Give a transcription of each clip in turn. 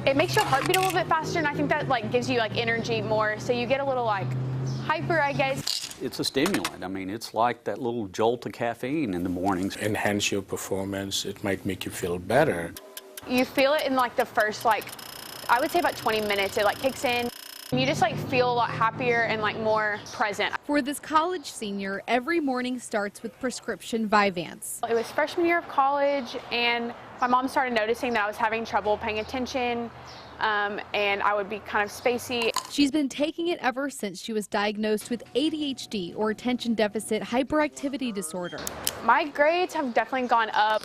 It makes your heart beat a little bit faster, and I think that like gives you like energy more, so you get a little like hyper, I guess. It's a stimulant. I mean, it's like that little jolt of caffeine in the mornings. Enhance your performance. It might make you feel better. You feel it in like the first, like, I would say about 20 minutes. It like kicks in. You just like feel a lot happier and like more present. For this college senior, every morning starts with prescription Vyvanse. It was freshman year of college, and my mom started noticing that I was having trouble paying attention, and I would be kind of spacey. She's been taking it ever since she was diagnosed with ADHD, or attention deficit hyperactivity disorder. My grades have definitely gone up.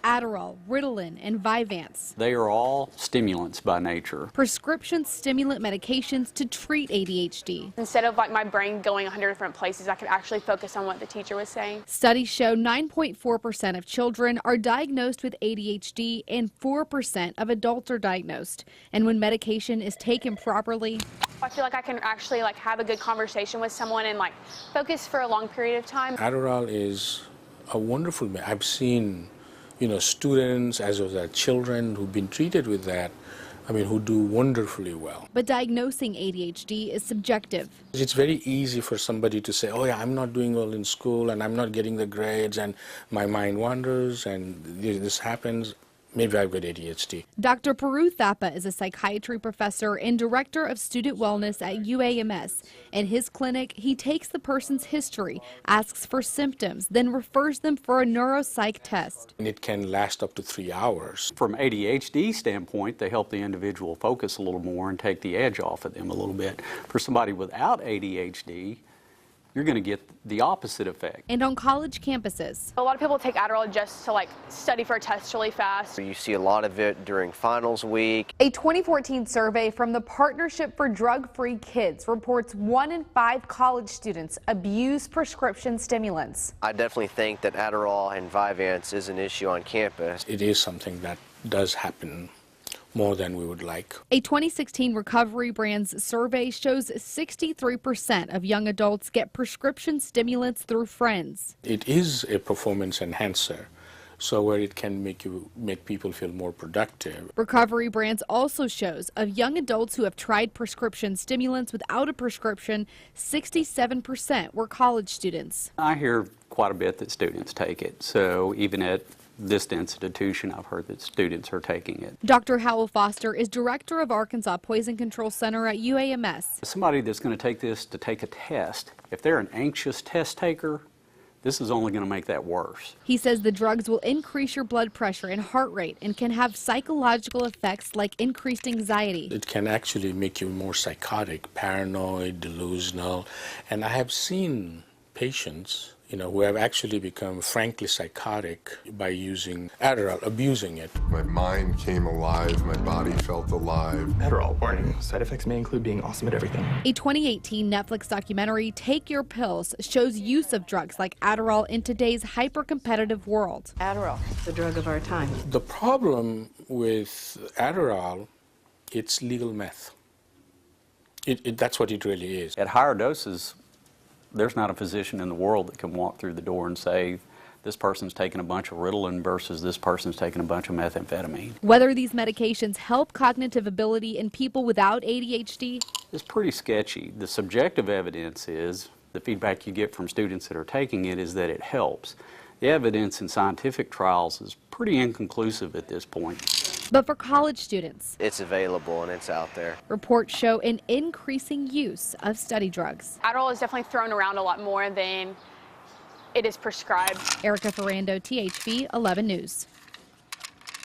Adderall, Ritalin, and Vyvanse. They are all stimulants by nature. Prescription stimulant medications to treat ADHD. Instead of like my brain going 100 different places, I could actually focus on what the teacher was saying. Studies show 9.4% of children are diagnosed with ADHD and 4% of adults are diagnosed. And when medication is taken properly, I feel like I can actually like have a good conversation with someone and like focus for a long period of time. Adderall is a wonderful, I've seen students as well as children who've been treated with that, who do wonderfully well. But diagnosing ADHD is subjective. It's very easy for somebody to say, oh yeah, I'm not doing well in school and I'm not getting the grades and my mind wanders and this happens. Maybe I've got ADHD. Dr. Peru Thapa is a psychiatry professor and director of student wellness at UAMS. In his clinic, he takes the person's history, asks for symptoms, then refers them for a neuropsych test. And it can last up to 3 hours. From ADHD standpoint, they help the individual focus a little more and take the edge off of them a little bit. For somebody without ADHD, you're going to get the opposite effect. And on college campuses, a lot of people take Adderall just to like study for a test really fast. You see a lot of it during finals week. A 2014 survey from the Partnership for Drug-Free Kids reports 1 in 5 college students abuse prescription stimulants. I definitely think that Adderall and Vyvanse is an issue on campus. It is something that does happen more than we would like. A 2016 Recovery Brands survey shows 63% of young adults get prescription stimulants through friends. It is a performance enhancer, so where it can make people feel more productive. Recovery Brands also shows of young adults who have tried prescription stimulants without a prescription, 67% were college students. I hear quite a bit that students take it, so even at this institution, I've heard that students are taking it. Dr. Howell Foster is director of Arkansas Poison Control Center at UAMS. Somebody that's going to take this to take a test, if they're an anxious test taker, this is only going to make that worse. He says the drugs will increase your blood pressure and heart rate and can have psychological effects like increased anxiety. It can actually make you more psychotic, paranoid, delusional, and I have seen patients who have actually become frankly psychotic by using Adderall, abusing it. My mind came alive, my body felt alive. Adderall, warning, side effects may include being awesome at everything. A 2018 Netflix documentary, Take Your Pills, shows use of drugs like Adderall in today's hyper-competitive world. Adderall, the drug of our time. The problem with Adderall, it's legal meth. That's what it really is. At higher doses, there's not a physician in the world that can walk through the door and say, this person's taking a bunch of Ritalin versus this person's taking a bunch of methamphetamine. Whether these medications help cognitive ability in people without ADHD is pretty sketchy. The subjective evidence is, the feedback you get from students that are taking it is that it helps. The evidence in scientific trials is pretty inconclusive at this point. But for college students, it's available and it's out there. Reports show an increasing use of study drugs. Adderall is definitely thrown around a lot more than it is prescribed. Erica Ferrando, THV 11 News.